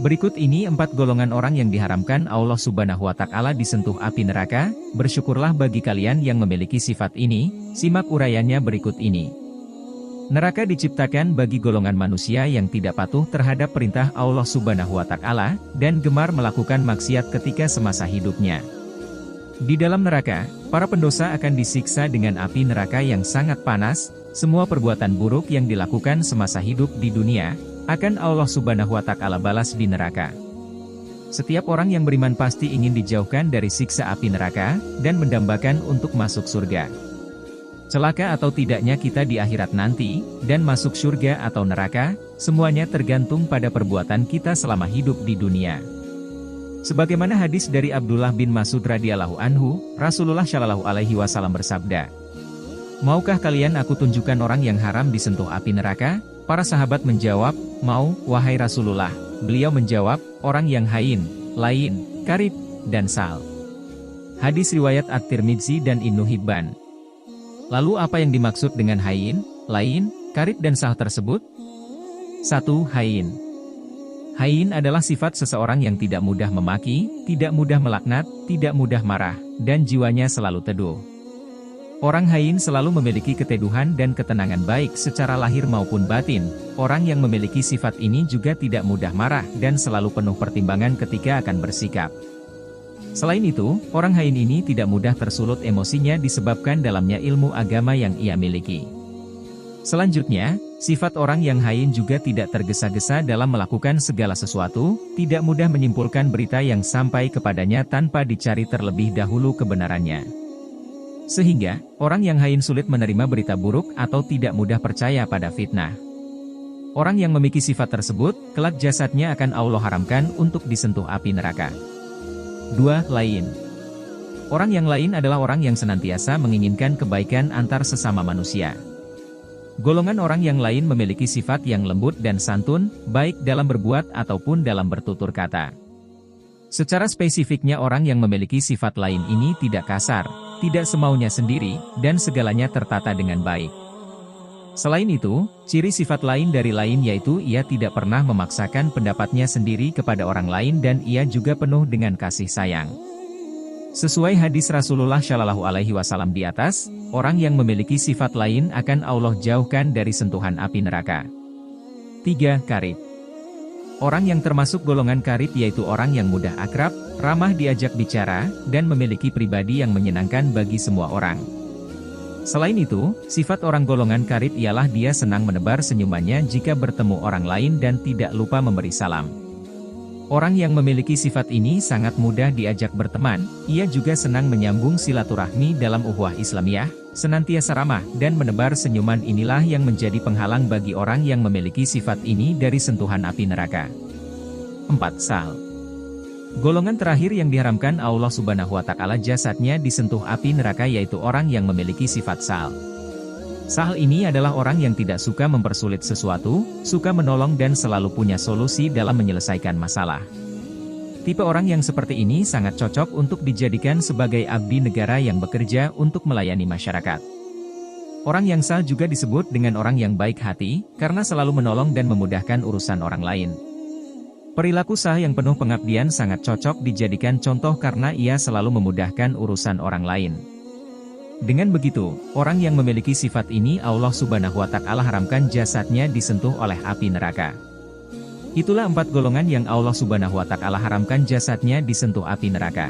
Berikut ini 4 golongan orang yang diharamkan Allah Subhanahu wa Ta'ala disentuh api neraka. Bersyukurlah bagi kalian yang memiliki sifat ini. Simak uraiannya berikut ini. Neraka diciptakan bagi golongan manusia yang tidak patuh terhadap perintah Allah Subhanahu wa Ta'ala dan gemar melakukan maksiat ketika semasa hidupnya. Di dalam neraka, para pendosa akan disiksa dengan api neraka yang sangat panas. Semua perbuatan buruk yang dilakukan semasa hidup di dunia akan Allah Subhanahu wa Ta'ala balas di neraka. Setiap orang yang beriman pasti ingin dijauhkan dari siksa api neraka dan mendambakan untuk masuk surga. Celaka atau tidaknya kita di akhirat nanti, dan masuk surga atau neraka, semuanya tergantung pada perbuatan kita selama hidup di dunia. Sebagaimana hadis dari Abdullah bin Mas'ud radhiyallahu anhu, Rasulullah shallallahu alaihi wasallam bersabda, "Maukah kalian aku tunjukkan orang yang haram disentuh api neraka?" Para sahabat menjawab, "Mau, wahai Rasulullah." Beliau menjawab, "Orang yang hain, lain, karib, dan sal." Hadis riwayat At-Tirmidzi dan Ibnu Hibban. Lalu apa yang dimaksud dengan hain, lain, karib dan sal tersebut? 1. Hain. Hain adalah sifat seseorang yang tidak mudah memaki, tidak mudah melaknat, tidak mudah marah, dan jiwanya selalu teduh. Orang hain selalu memiliki keteduhan dan ketenangan baik secara lahir maupun batin. Orang yang memiliki sifat ini juga tidak mudah marah dan selalu penuh pertimbangan ketika akan bersikap. Selain itu, orang hain ini tidak mudah tersulut emosinya disebabkan dalamnya ilmu agama yang ia miliki. Selanjutnya, sifat orang yang hain juga tidak tergesa-gesa dalam melakukan segala sesuatu, tidak mudah menyimpulkan berita yang sampai kepadanya tanpa dicari terlebih dahulu kebenarannya. Sehingga, orang yang hain sulit menerima berita buruk atau tidak mudah percaya pada fitnah. Orang yang memiliki sifat tersebut, kelak jasadnya akan Allah haramkan untuk disentuh api neraka. 2. Lain. Orang yang lain adalah orang yang senantiasa menginginkan kebaikan antar sesama manusia. Golongan orang yang lain memiliki sifat yang lembut dan santun, baik dalam berbuat ataupun dalam bertutur kata. Secara spesifiknya orang yang memiliki sifat lain ini tidak kasar, tidak semaunya sendiri, dan segalanya tertata dengan baik. Selain itu, ciri sifat lain dari lain yaitu ia tidak pernah memaksakan pendapatnya sendiri kepada orang lain dan ia juga penuh dengan kasih sayang. Sesuai hadis Rasulullah Shallallahu alaihi wasallam di atas, orang yang memiliki sifat lain akan Allah jauhkan dari sentuhan api neraka. 3. Karib. Orang yang termasuk golongan karib yaitu orang yang mudah akrab, ramah diajak bicara, dan memiliki pribadi yang menyenangkan bagi semua orang. Selain itu, sifat orang golongan karib ialah dia senang menebar senyumannya jika bertemu orang lain dan tidak lupa memberi salam. Orang yang memiliki sifat ini sangat mudah diajak berteman, ia juga senang menyambung silaturahmi dalam ukhuwah Islamiyah, senantiasa ramah dan menebar senyuman inilah yang menjadi penghalang bagi orang yang memiliki sifat ini dari sentuhan api neraka. 4. Sal. Golongan terakhir yang diharamkan Allah Subhanahu wa Ta'ala jasadnya disentuh api neraka yaitu orang yang memiliki sifat sal. Sal ini adalah orang yang tidak suka mempersulit sesuatu, suka menolong dan selalu punya solusi dalam menyelesaikan masalah. Tipe orang yang seperti ini sangat cocok untuk dijadikan sebagai abdi negara yang bekerja untuk melayani masyarakat. Orang yang sal juga disebut dengan orang yang baik hati, karena selalu menolong dan memudahkan urusan orang lain. Perilaku sal yang penuh pengabdian sangat cocok dijadikan contoh karena ia selalu memudahkan urusan orang lain. Dengan begitu, orang yang memiliki sifat ini Allah Subhanahu wa Ta'ala haramkan jasadnya disentuh oleh api neraka. Itulah 4 golongan yang Allah Subhanahu wa Ta'ala haramkan jasadnya disentuh api neraka.